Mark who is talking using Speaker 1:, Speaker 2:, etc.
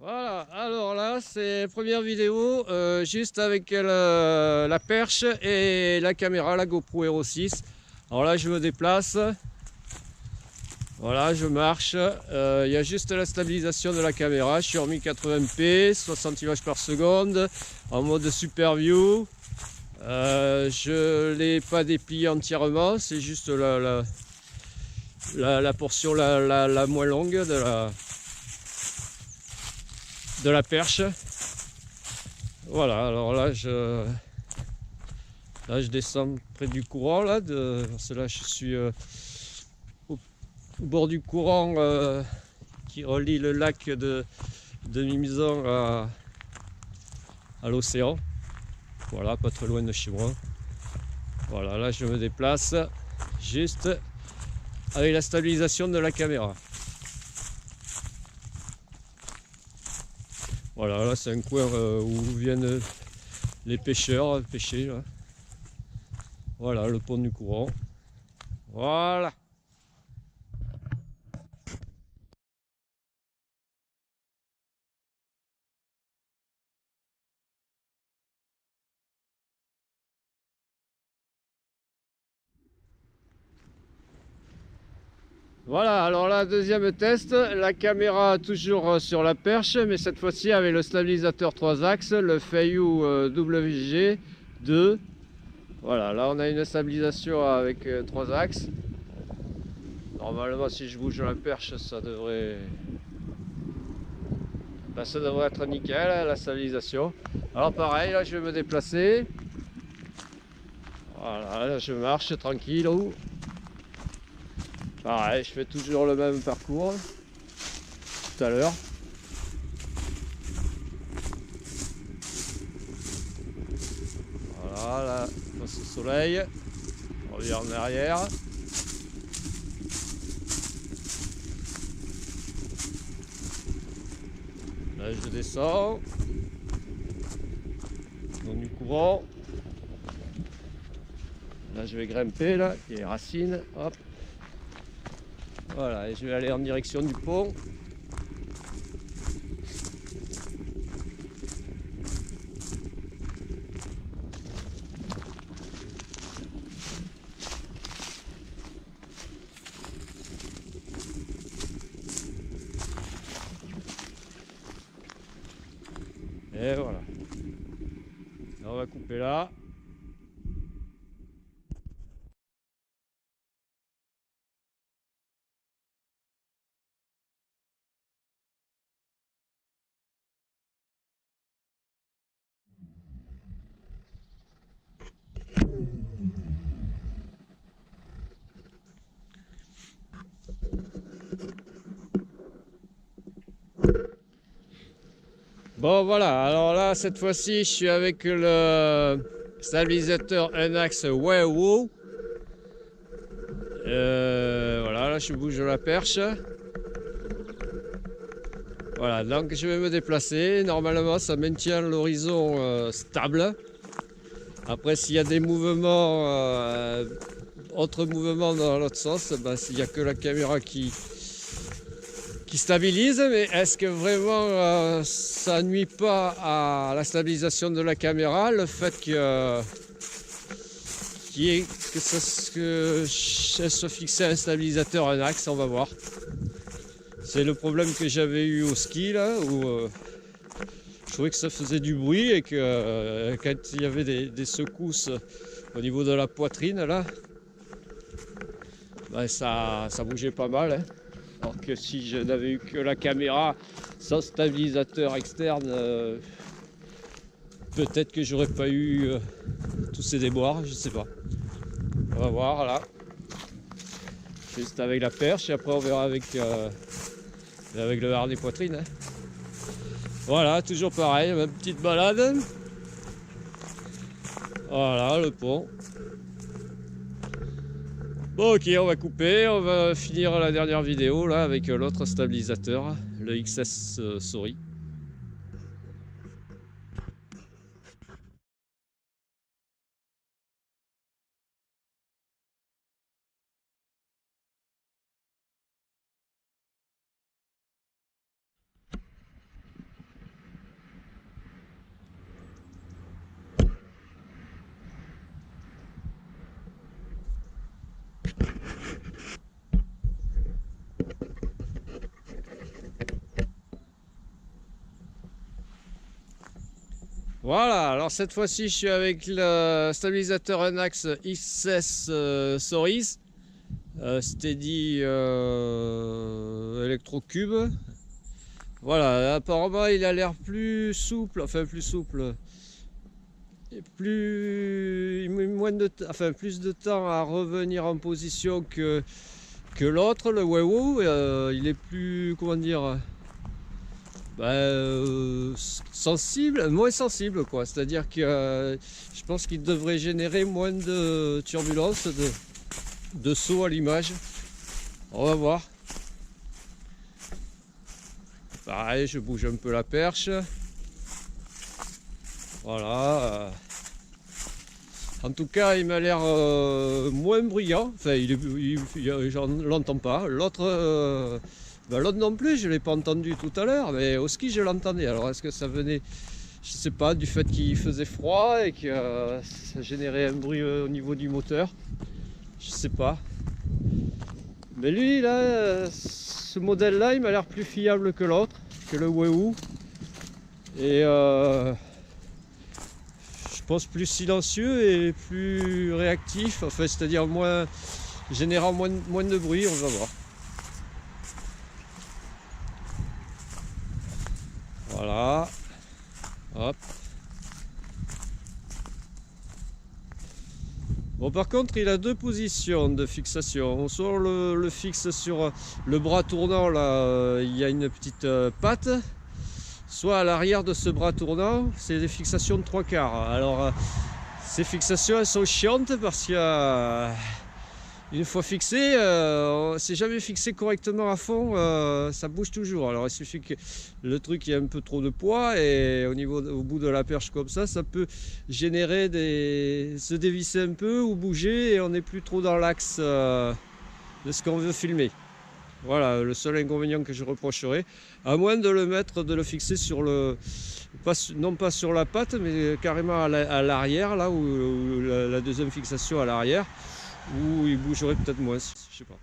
Speaker 1: Voilà, alors là, c'est première vidéo, juste avec la perche et la caméra, la GoPro Hero 6. Alors là, je me déplace, voilà, je marche. Il y a juste la stabilisation de la caméra. Je suis en 1080p, 60 images par seconde, en mode Super View. Je ne l'ai pas déplié entièrement, c'est juste la portion la moins longue de la perche. Voilà, alors là je descends près du courant là, parce que là je suis au bord du courant qui relie le lac de Mimizan à l'océan. Voilà, pas très loin de chez moi. Voilà, là je me déplace juste avec la stabilisation de la caméra. Voilà, là c'est un coin où viennent les pêcheurs pêcher là. Voilà, le pont du courant. Voilà. Voilà, alors là, deuxième test, la caméra toujours sur la perche, mais cette fois-ci avec le stabilisateur 3 axes, le Feiyu WG2. Voilà, là on a une stabilisation avec 3 axes. Normalement, si je bouge la perche, ça devrait être nickel, la stabilisation. Alors pareil, là je vais me déplacer. Voilà, là je marche tranquille. Pareil, je fais toujours le même parcours tout à l'heure. Voilà, là, face au soleil. On revient en arrière. Là, je descends. Dans du courant. Là, je vais grimper, là. Il y a les racines. Hop. Voilà, et je vais aller en direction du pont. Et voilà. Là, on va couper là. Bon, voilà. Alors là, cette fois-ci, je suis avec le stabilisateur un axe Wahoo. Voilà, là, je bouge la perche. Voilà, donc je vais me déplacer. Normalement, ça maintient l'horizon stable. Après, s'il y a des mouvements, autres mouvements dans l'autre sens, ben, il n'y a que la caméra qui stabilise. Mais est-ce que vraiment ça nuit pas à la stabilisation de la caméra, le fait que elle soit fixée à un stabilisateur, un axe, on va voir. C'est le problème que j'avais eu au ski là, où je trouvais que ça faisait du bruit et que quand il y avait des secousses au niveau de la poitrine là, ben ça bougeait pas mal. Hein. Alors que si je n'avais eu que la caméra sans stabilisateur externe, peut-être que j'aurais pas eu tous ces déboires, je sais pas. On va voir là. Juste avec la perche et après on verra avec le harnais poitrine. Hein. Voilà, toujours pareil, ma petite balade. Voilà le pont. Bon ok, on va couper, on va finir la dernière vidéo là avec l'autre stabilisateur, le XS Sorry. Voilà, alors cette fois-ci je suis avec le stabilisateur Unax XS Soris Steady Electrocube. Voilà, apparemment il a l'air plus souple, enfin plus souple, et il met plus de temps à revenir en position que l'autre, le Wahoo. Il est plus, comment dire, sensible, moins sensible quoi. C'est-à-dire que je pense qu'il devrait générer moins de turbulences, de sauts à l'image. On va voir. Pareil, je bouge un peu la perche. Voilà. En tout cas, il m'a l'air moins bruyant. Enfin, j'en l'entends pas. L'autre non plus, je ne l'ai pas entendu tout à l'heure, mais au ski, je l'entendais. Alors, est-ce que ça venait, je ne sais pas, du fait qu'il faisait froid et que ça générait un bruit au niveau du moteur? Je ne sais pas. Mais lui, là, ce modèle-là, il m'a l'air plus fiable que l'autre, que le Wahoo. Et je pense plus silencieux et plus réactif, enfin, c'est-à-dire générant moins de bruit, on va voir. Voilà. Hop. Bon, par contre, il a deux positions de fixation. Soit le fixe sur le bras tournant, là, il y a une petite patte. Soit à l'arrière de ce bras tournant, c'est des fixations de 3/4. Alors, ces fixations, elles sont chiantes parce que une fois fixé, c'est jamais fixé correctement à fond, ça bouge toujours. Alors il suffit que le truc ait un peu trop de poids et au bout de la perche comme ça peut générer se dévisser un peu ou bouger et on n'est plus trop dans l'axe de ce qu'on veut filmer. Voilà le seul inconvénient que je reprocherais, à moins de le fixer sur non pas sur la patte, mais carrément à l'arrière, là où la deuxième fixation à l'arrière, où il bougerait peut-être moins, je sais pas.